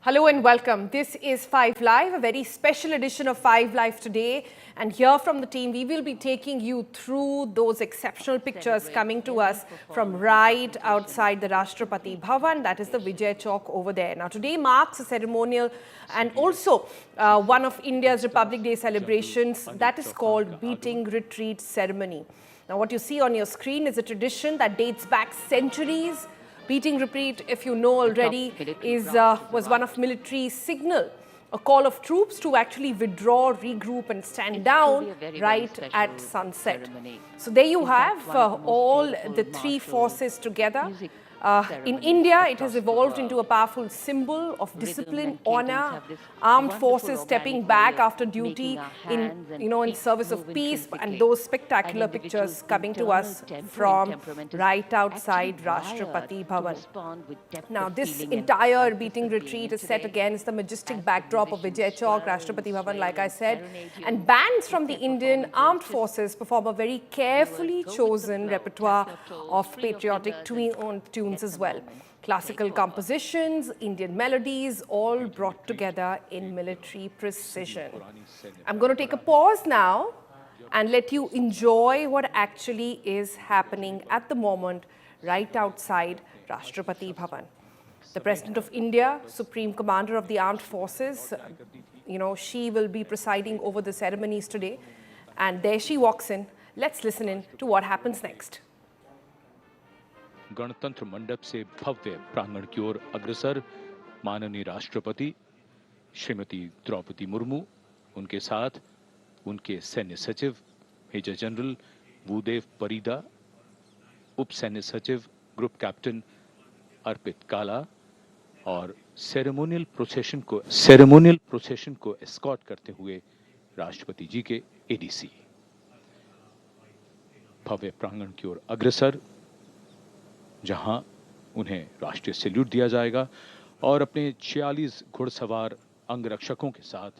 Hello and welcome. This is 5 Live, a very special edition of 5 Live today. And here from the team, we will be taking you through those exceptional pictures coming to us from right outside the Rashtrapati Bhavan, that is the Vijay Chowk over there. Now, today marks a ceremonial and also one of India's Republic Day celebrations that is called Beating Retreat Ceremony. Now, what you see on your screen is a tradition that dates back centuries. Beating retreat, if you know already, was one of military signal, a call of troops to actually withdraw, regroup and stand down right at sunset. So there you have all the three forces together. In India, it has evolved into a powerful symbol of discipline, honor, armed forces stepping back after duty in service of peace, and those spectacular pictures coming to us from right outside Rashtrapati Bhavan. Now, this entire beating retreat is set against the majestic backdrop of Vijay Chowk, Rashtrapati Bhavan, like I said, and bands from the Indian armed forces perform a very carefully chosen repertoire of patriotic tunes as well. Classical compositions, Indian melodies, all brought together in military precision. I'm going to take a pause now and let you enjoy what actually is happening at the moment right outside Rashtrapati Bhavan. The President of India, Supreme Commander of the Armed Forces, she will be presiding over the ceremonies today. And there she walks in. Let's listen in to what happens next. गणतंत्र मंडप से भव्य प्रांगण की ओर अग्रसर माननीय राष्ट्रपति श्रीमती द्रौपदी मुर्मू, उनके साथ उनके सैन्य सचिव मेजर जनरल भूदेव परिदा, उप सैन्य सचिव ग्रुप कैप्टन अर्पित काला और सेरेमोनियल प्रोसेशन को एस्कॉर्ट करते हुए राष्ट्रपति जी के एडीसी भव्य प्रांगण की ओर अग्रसर, जहां उन्हें राष्ट्रीय सैल्यूट दिया जाएगा और अपने 46 घुड़सवार अंगरक्षकों के साथ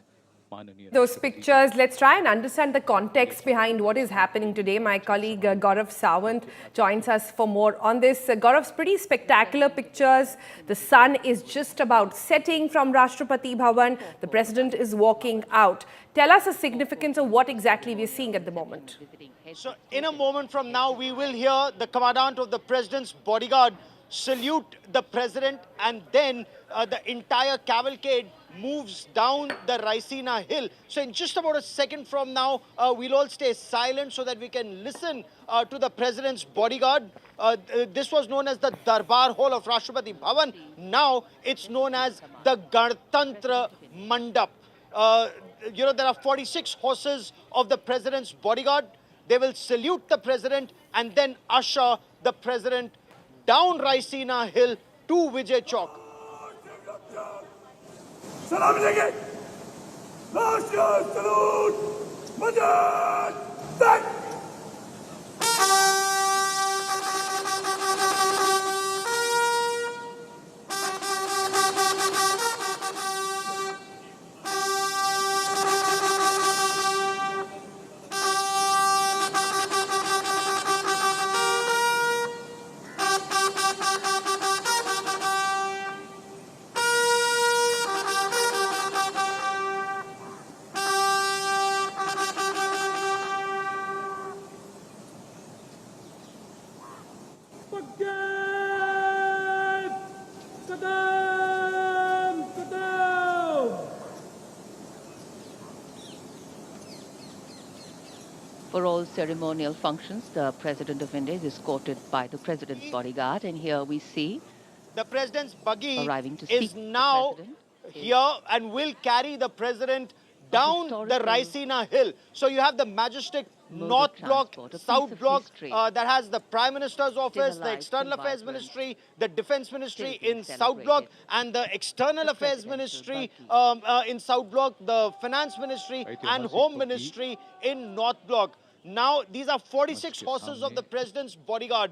माननीय Those pictures, let's try and understand the context behind what is happening today. My colleague Gaurav Sawant joins us for more on this. Gaurav's pretty spectacular pictures. The sun is just about setting from Rashtrapati Bhavan. The president is walking out. Tell us the significance of what exactly we're seeing at the moment. So in a moment from now, we will hear the commandant of the president's bodyguard salute the president, and then the entire cavalcade moves down the Raisina hill. So in just about a second from now, we'll all stay silent so that we can listen to the president's bodyguard. This was known as the Darbar Hall of Rashtrapati Bhavan. Now it's known as the Ganatantra Mandap. There are 46 horses of the president's bodyguard. They will salute the president and then usher the president down Raisina Hill to Vijay Chowk. Salam alaikum. Last salute. Madad. Thank. For all ceremonial functions, the President of India is escorted by the President's bodyguard. And here we see the President's buggy arriving to is now here and will carry the President down the Raisina Hill. So you have the majestic North Block, South Block that has the Prime Minister's office, the External Affairs Ministry, the Defense Ministry in South Block, and the External Affairs Ministry in South Block, the Finance Ministry and Home Ministry in North Block. Now, these are 46 horses of the president's bodyguard.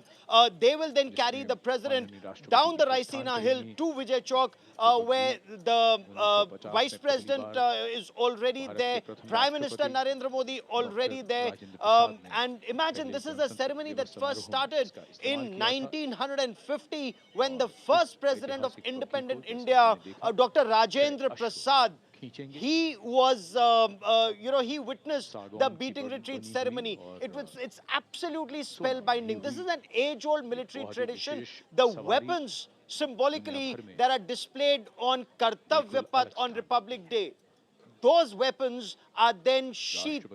They will then carry the president down the Raisina Hill to Vijay Chowk, where the vice president is already there, Prime Minister Narendra Modi already there. And imagine, this is a ceremony that first started in 1950 when the first president of independent India, Dr. Rajendra Prasad, he was, he witnessed the beating retreat ceremony. It's absolutely spellbinding. This is an age-old military tradition. The weapons symbolically that are displayed on Kartavya Path on Republic Day, those weapons are then sheathed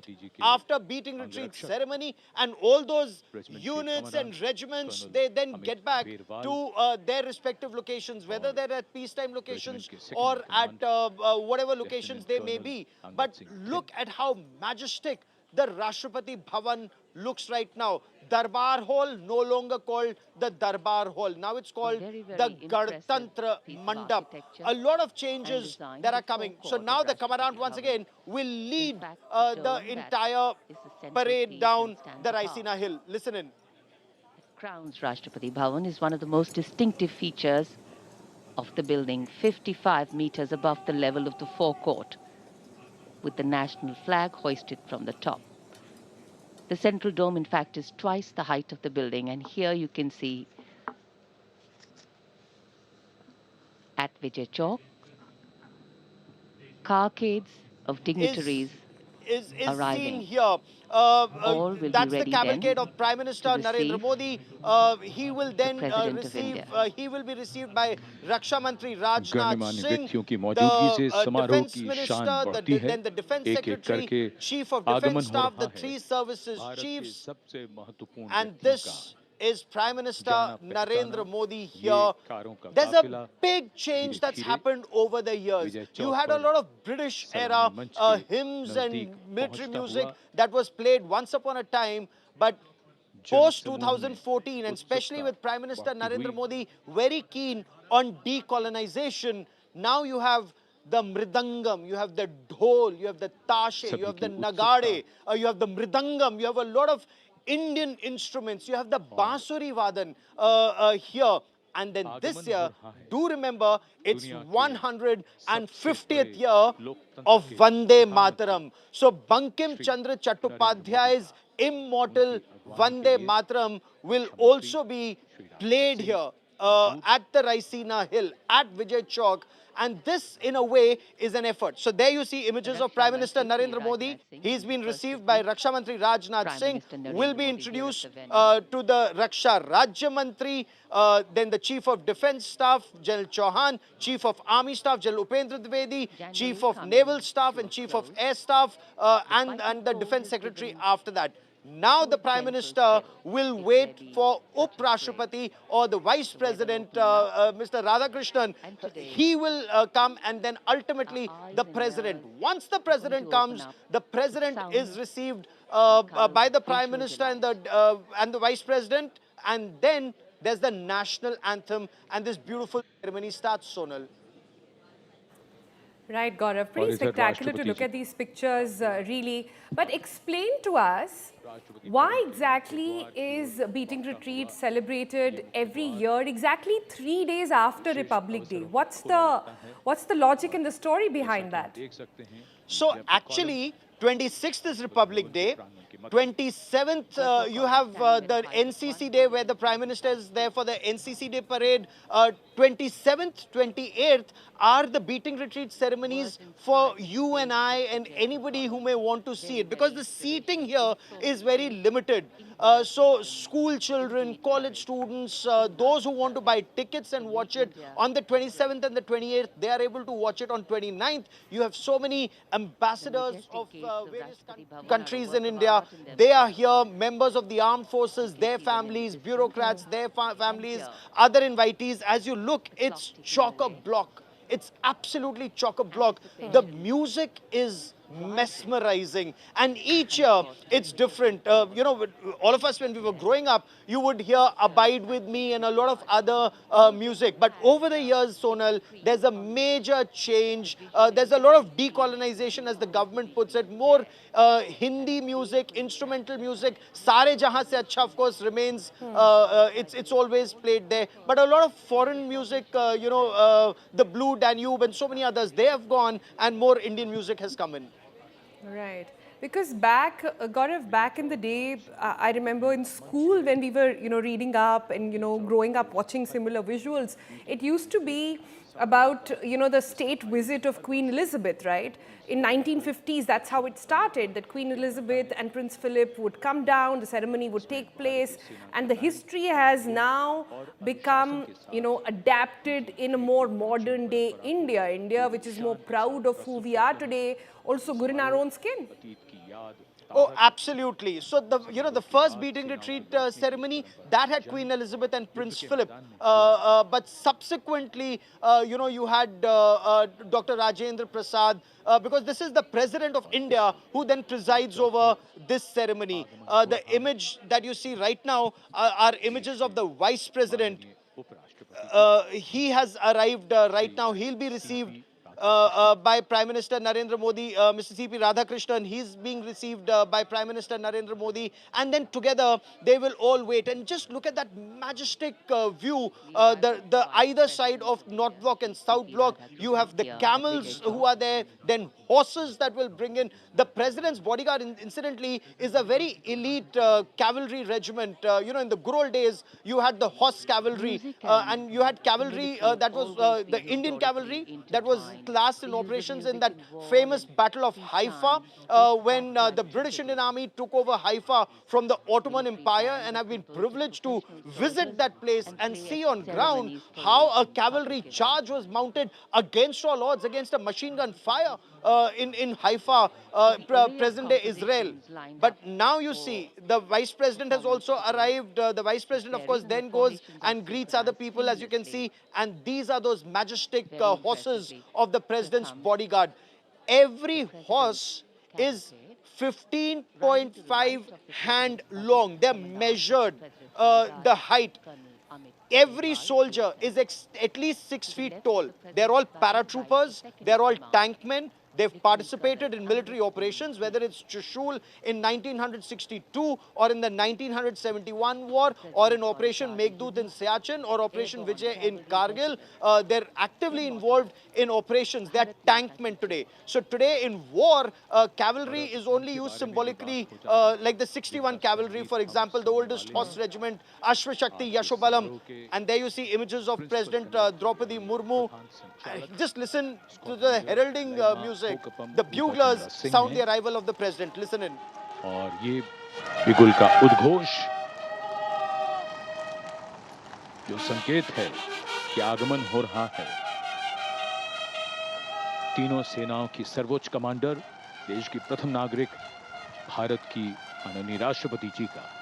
after beating retreat ceremony, and all those units and regiments, they then get back to their respective locations, whether they're at peacetime locations or at whatever locations they may be. But look at how majestic the Rashtrapati Bhavan looks right now. Darbar Hall, no longer called the Darbar Hall. Now it's called the Ganatantra Mandap. A lot of changes that are coming. So now the Commandant once again will lead the entire parade down the Raisina Hill. Listen in. Crowns Rashtrapati Bhavan is one of the most distinctive features of the building, 55 meters above the level of the forecourt, with the national flag hoisted from the top. The central dome, in fact, is twice the height of the building, and here you can see at Vijay Chowk, carcades of dignitaries is arriving. seen here. That's the cavalcade of Prime Minister Narendra Modi. He will then he will be received by Raksha Mantri Rajnath Singh, the Defence Minister, then the Defence Secretary, Chief of Defence Staff, the three services chiefs, and this is Prime Minister Narendra Modi here. There's a big change that's happened over the years. You had a lot of British era hymns and military music that was played once upon a time, but post 2014, and especially with Prime Minister Narendra Modi very keen on decolonization, now you have the Mridangam, you have the Dhol, you have the Tashe, you have the Nagade, you have the Mridangam, you have a lot of Indian instruments, you have the Bansuri Vadan here. And then this year, do remember, it's 150th year of Vande Mataram. So Bankim Chandra Chattopadhyay's immortal Vande Mataram will also be played here at the Raisina Hill, at Vijay Chowk. And this, in a way, is an effort. So there you see images of Prime Minister Narendra Modi. He's been received by Raksha Mantri Rajnath Singh, will be introduced to the Raksha Rajya Mantri, then the Chief of Defence Staff, General Chauhan, Chief of Army Staff, General Upendra Dwivedi, Chief of Naval Staff and Chief of Air Staff, and the Defence Secretary after that. Now the Prime Minister will wait for Up Rashtrapati or the Vice President, Mr. Radhakrishnan. He will come, and then ultimately the President. Once the President comes, the President is received by the Prime Minister and the Vice President, and then there's the national anthem, and this beautiful ceremony starts, Sonal. Right, Gaurav. Pretty spectacular to look at these pictures, really. But explain to us, why exactly is Beating Retreat celebrated every year, exactly 3 days after Republic Day? What's the logic and the story behind that? So actually, 26th is Republic Day. 27th, you have the NCC Day, where the Prime Minister is there for the NCC Day parade. 27th, 28th are the beating retreat ceremonies for you and I and anybody who may want to see it, because the seating here is very limited. So school children, college students, those who want to buy tickets and watch it on the 27th and the 28th, they are able to watch it on 29th. You have so many ambassadors of various countries in India. They are here, members of the armed forces, their families, bureaucrats, their families, other invitees. As you look, it's chock-a-block. It's absolutely chock-a-block. The music is mesmerizing. And each year it's different. You know, all of us when we were growing up, you would hear Abide With Me and a lot of other music. But over the years, Sonal, there's a major change. There's a lot of decolonization, as the government puts it. More Hindi music, instrumental music. Saare Jahan Se Achha, of course, remains. It's always played there. But a lot of foreign music, you know, the Blue Danube and so many others, they have gone, and more Indian music has come in. Right. Because back, Gaurav, back in the day, I remember in school when we were, reading up and, growing up watching similar visuals, it used to be about, the state visit of Queen Elizabeth, right? In 1950s, that's how it started, that Queen Elizabeth and Prince Philip would come down, the ceremony would take place, and the history has now become, adapted in a more modern day India, which is more proud of who we are today, also good in our own skin. Oh, absolutely. So the first beating retreat ceremony that had Queen Elizabeth and Prince Philip, but subsequently, you had Dr. Rajendra Prasad, because this is the President of India who then presides over this ceremony. The image that you see right now are images of the Vice President. He has arrived right now. He'll be received by Prime Minister Narendra Modi. Mr. C.P. Radhakrishnan, he's being received by Prime Minister Narendra Modi. And then together, they will all wait. And just look at that majestic view. The either side of North Block and South Block, you have the camels who are there, then horses that will bring in. The President's bodyguard, incidentally, is a very elite cavalry regiment. In the good old days, you had the horse cavalry, and you had cavalry that was the Indian cavalry that was classed in operations in that famous Battle of Haifa, when the British Indian Army took over Haifa from the Ottoman Empire, and have been privileged to visit that place and see on ground how a cavalry charge was mounted against all odds, against a machine gun fire in Haifa, present-day Israel. But now you see, the Vice President has also arrived. The Vice President, of course, then goes and greets other people, as you can see. And these are those majestic horses of the President's bodyguard. Every horse is 15.5 hand long. They're measured, the height. Every soldier is at least 6 feet tall. They're all paratroopers. They're all tankmen. They've participated in military operations, whether it's Chushul in 1962 or in the 1971 war, or in Operation Meghdoot in Siachen, or Operation Vijay in Kargil. They're actively involved in operations. They're tankmen today. So today in war, cavalry is only used symbolically, like the 61 Cavalry, for example, the oldest horse regiment, Ashwa Shakti Yashobalam. And there you see images of President Draupadi Murmu. Just listen to the heralding music. The buglers sound the arrival of the President. Listen in. और ये बिगुल का उद्घोष जो संकेत है कि आगमन हो रहा है तीनों सेनाओं की सर्वोच्च कमांडर, देश की प्रथम नागरिक, भारत की माननीय राष्ट्रपति जी का।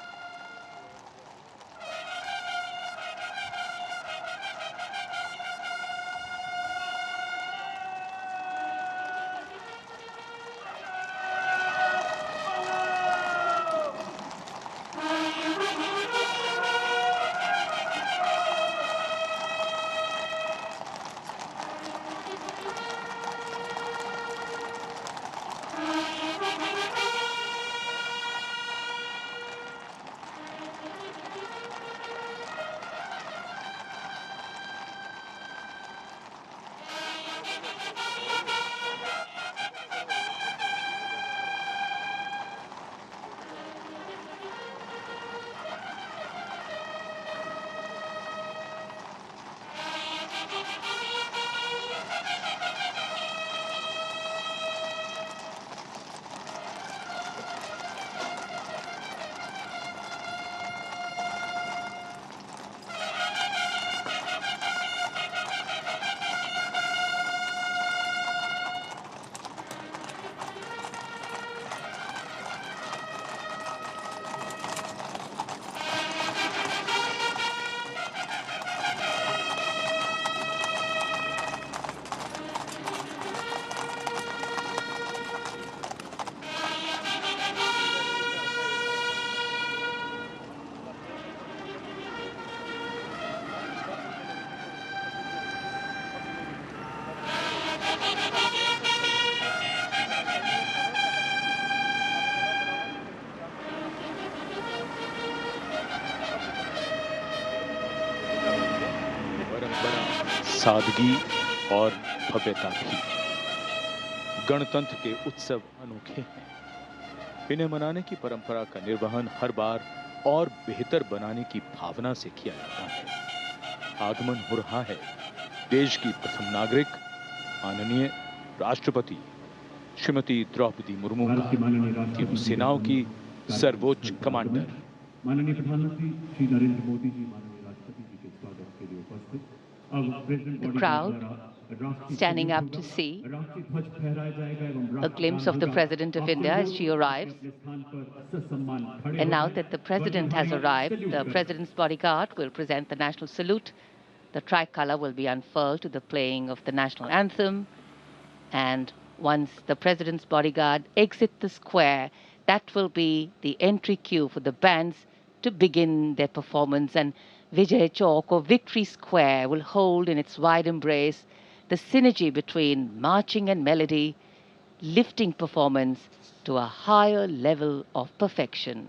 सादगी और भव्यता भी। गणतंत्र के उत्सव अनोखे हैं। इन्हें मनाने की परंपरा का निर्वहन हर बार और बेहतर बनाने की भावना से किया जाता है। आगमन हो रहा है देश की प्रथम नागरिक माननीय राष्ट्रपति श्रीमती द्रौपदी मुर्मू का, तीनों सेनाओं की सर्वोच्च कमांडर। माननीय प्रधानमंत्री श्री नरेंद्र मोदी जी माननीय राष्ट्रपति जी के स्वागत के लिए उपस्थित। अब प्रेसिडेंट The बॉडीगार्ड crowd द्वारा standing up to see राष्ट्रीय ध्वज फहराया जाएगा एवं a glimpse of the President of India as she arrives. अपने स्थान पर ससम्मान खड़े And now हो that the जाएं। President has ध्वजारोहण arrived, salute the करें। President's bodyguard will present the national salute. The tricolor will be unfurled to the playing of the national anthem. And once the President's bodyguard exit the square, that will be the entry cue for the bands to begin their performance. And Vijay Chowk or Victory Square will hold in its wide embrace the synergy between marching and melody, lifting performance to a higher level of perfection.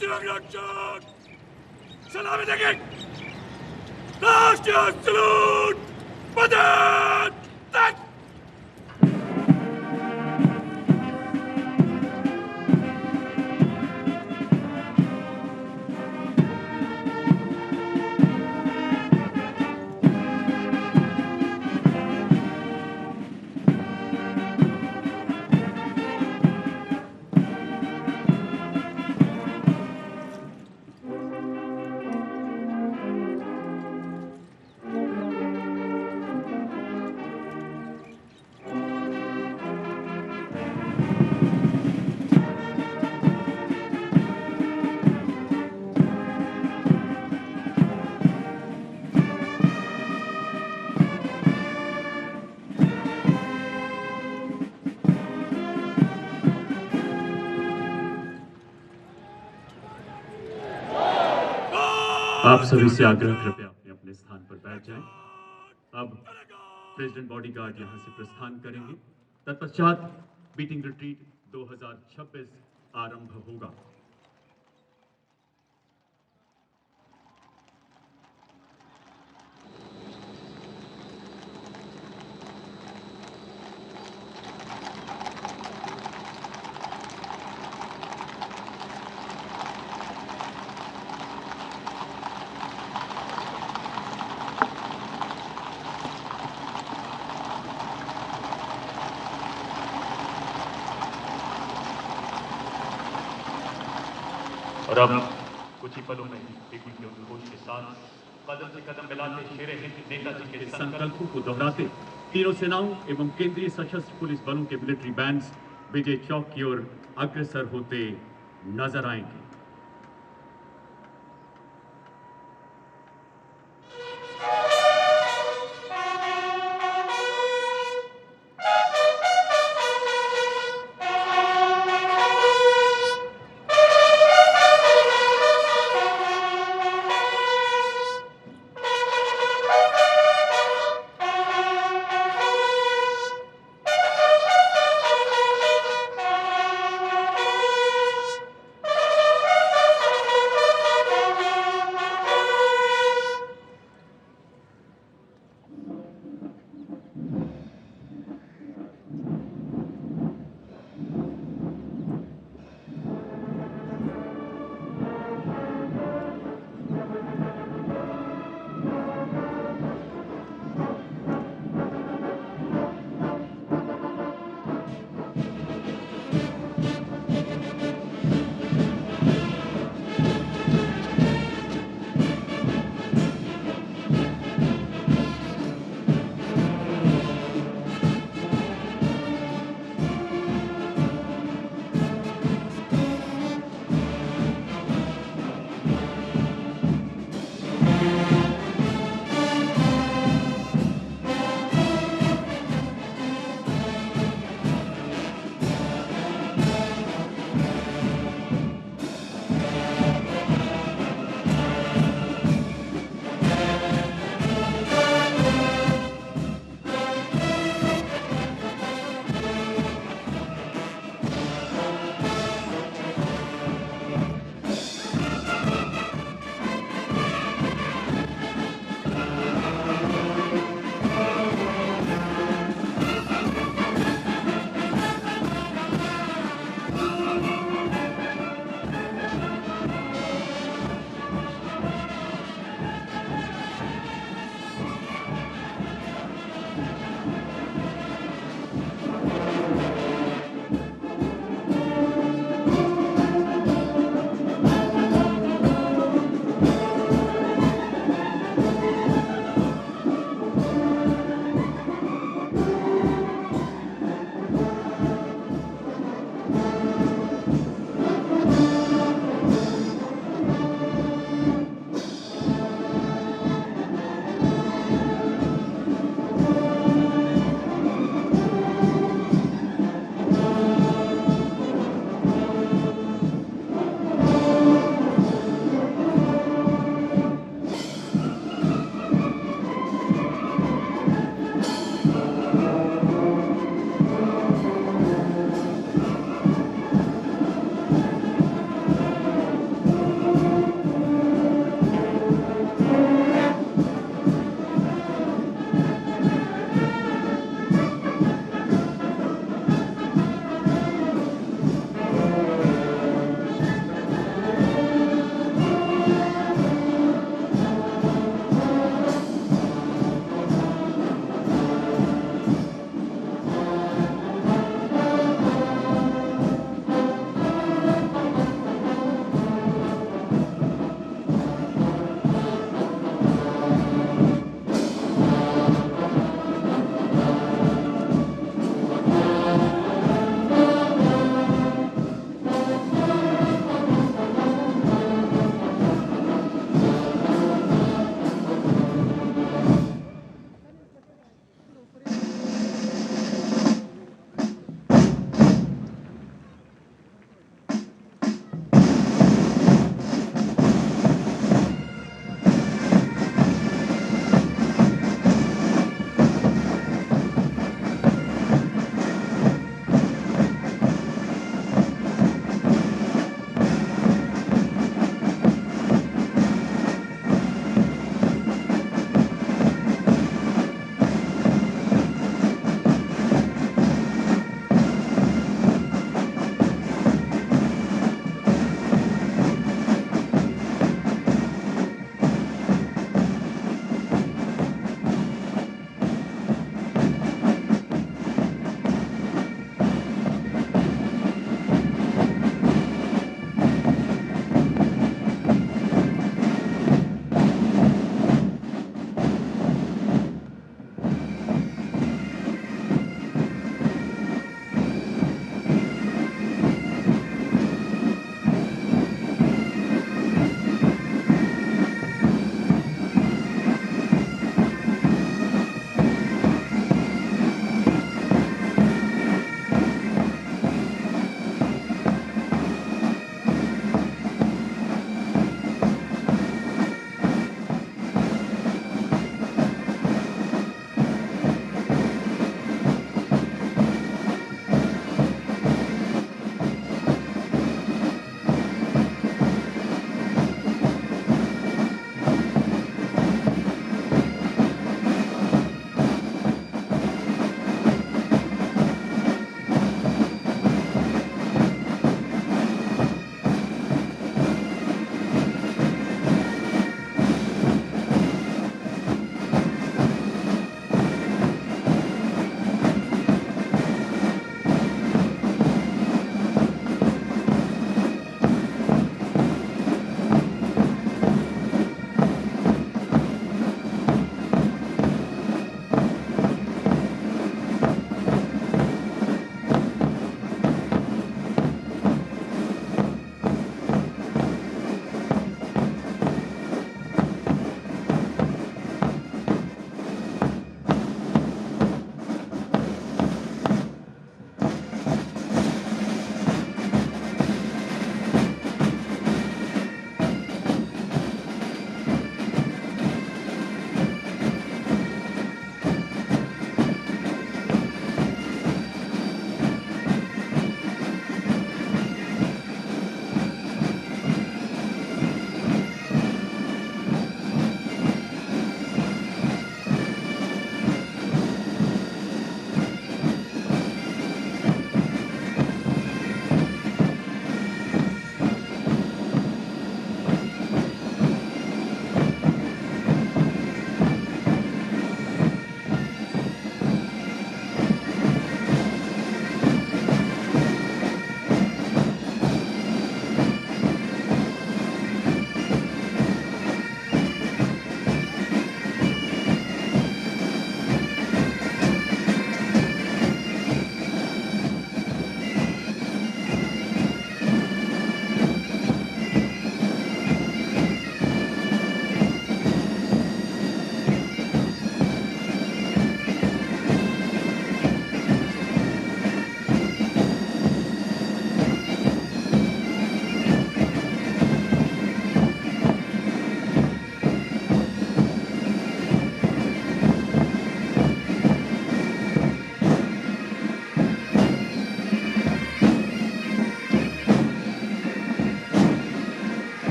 Direction! Salam again! Raष्ट्रीय salute! Madad! Tak! आप सभी से आग्रह कृपया अपने अपने स्थान पर बैठ जाएं। अब प्रेसिडेंट बॉडीगार्ड यहां से प्रस्थान करेंगे। तत्पश्चात बीटिंग रिट्रीट 2026 आरंभ होगा। और अब कुछ ही पलों में बीटिंग के उद्घोष के साथ कदम से कदम मिलाते शेरे हिंद नेताजी के संकल्पों को दोहराते तीनों सेनाओं एवं केंद्रीय सशस्त्र पुलिस बलों के मिलिट्री बैंड्स विजय चौक की ओर अग्रसर होते नजर आएंगे।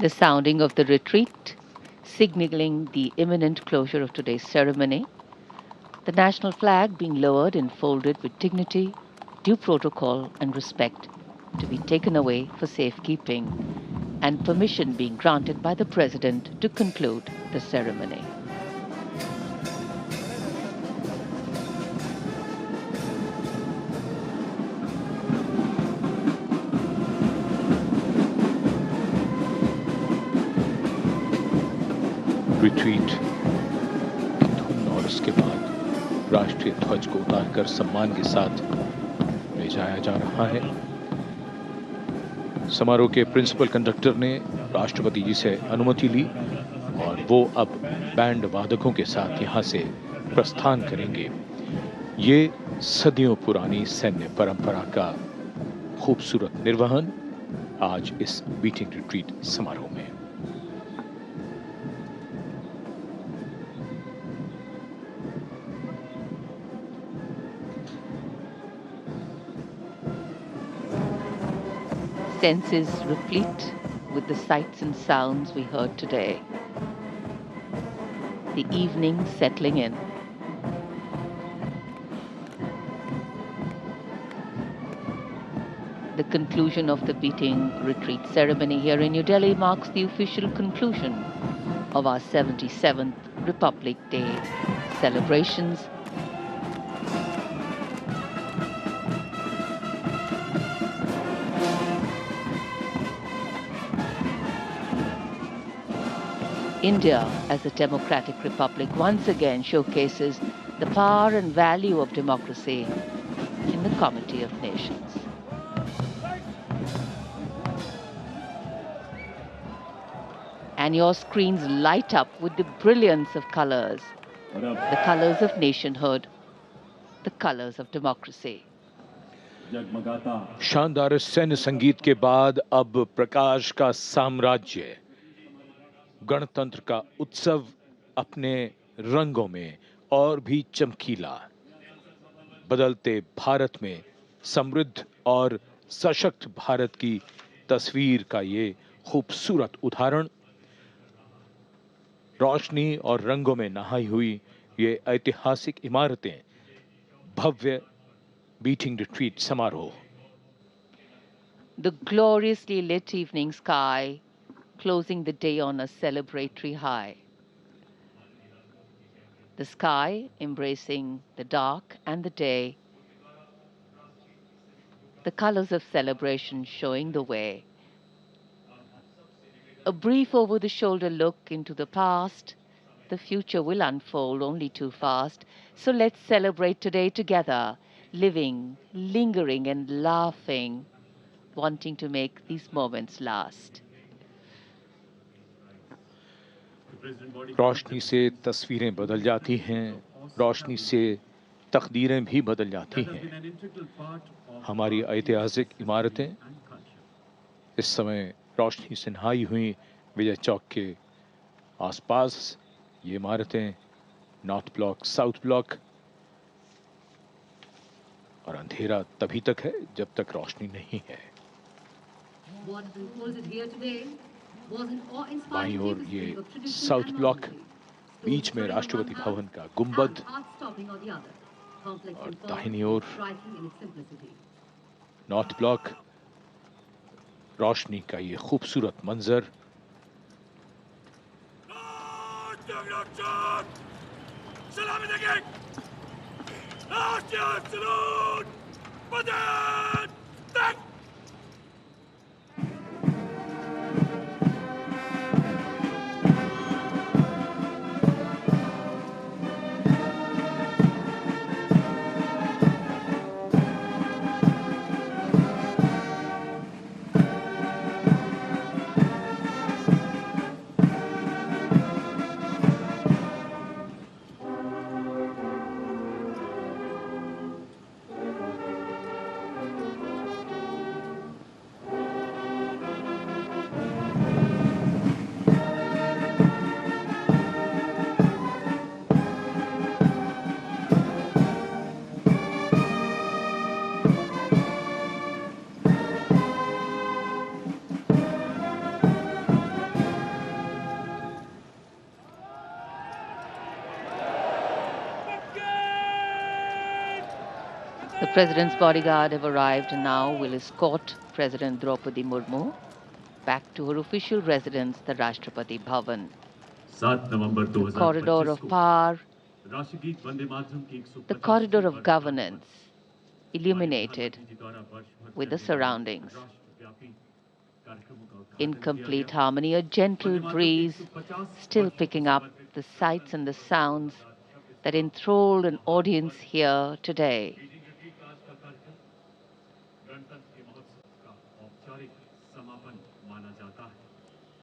The sounding of the retreat, signaling the imminent closure of today's ceremony. The national flag being lowered and folded with dignity, due protocol and respect to be taken away for safekeeping, and permission being granted by the President to conclude the ceremony. Retreat धुन और उसके बाद राष्ट्रीय ध्वज को उतारकर सम्मान के साथ ले जाया जा रहा है। समारोह के प्रिंसिपल कंडक्टर ने राष्ट्रपति जी से अनुमति ली और वो अब बैंड वादकों के साथ यहां से प्रस्थान करेंगे। ये सदियों पुरानी सैन्य परंपरा का खूबसूरत निर्वहन आज इस बीटिंग रिट्रीट समारोह में। Senses replete with the sights and sounds we heard today. The evening settling in. The conclusion of the beating retreat ceremony here in New Delhi marks the official conclusion of our 77th Republic Day celebrations. India, as a democratic republic, once again showcases the power and value of democracy in the Committee of Nations. And your screens light up with the brilliance of colors, the colors of nationhood, the colors of democracy. शानदार सैन्य संगीत के बाद अब प्रकाश का साम्राज्य, गणतंत्र का उत्सव अपने रंगों में और भी चमकीला। बदलते भारत में समृद्ध और सशक्त भारत की तस्वीर का ये खूबसूरत उदाहरण। रोशनी और रंगों में नहाई हुई ये ऐतिहासिक इमारतें, भव्य बीटिंग रिट्रीट समारोह। The gloriously lit evening sky closing the day on a celebratory high. The sky embracing the dark and the day. The colors of celebration showing the way. A brief over-the-shoulder look into the past. The future will unfold only too fast. So let's celebrate today together, living, lingering and laughing, wanting to make these moments last. रोशनी से तस्वीरें बदल जाती हैं, रोशनी से तकदीरें भी बदल जाती हैं। हमारी ऐतिहासिक इमारतें इस समय रोशनी से नहाई हुई विजय चौक के आसपास, ये इमारतें नॉर्थ ब्लॉक, साउथ ब्लॉक, और अंधेरा तभी तक है जब तक रोशनी नहीं है। बाईं ओर ये साउथ ब्लॉक, बीच में राष्ट्रपति भवन का गुंबद और दाहिनी ओर नॉर्थ ब्लॉक, रोशनी का ये खूबसूरत मंजर। सलामी देंगे। राष्ट्रीय सलूट, मदद, तक। The President's bodyguard have arrived and now will escort President Draupadi Murmu back to her official residence, the Rashtrapati Bhavan. 7 November The corridor of power, राष्ट्रगीत वंदे मातरम की 150 the corridor of governance, illuminated with the surroundings. In complete harmony, a gentle breeze still picking up the sights and the sounds that enthralled an audience here today.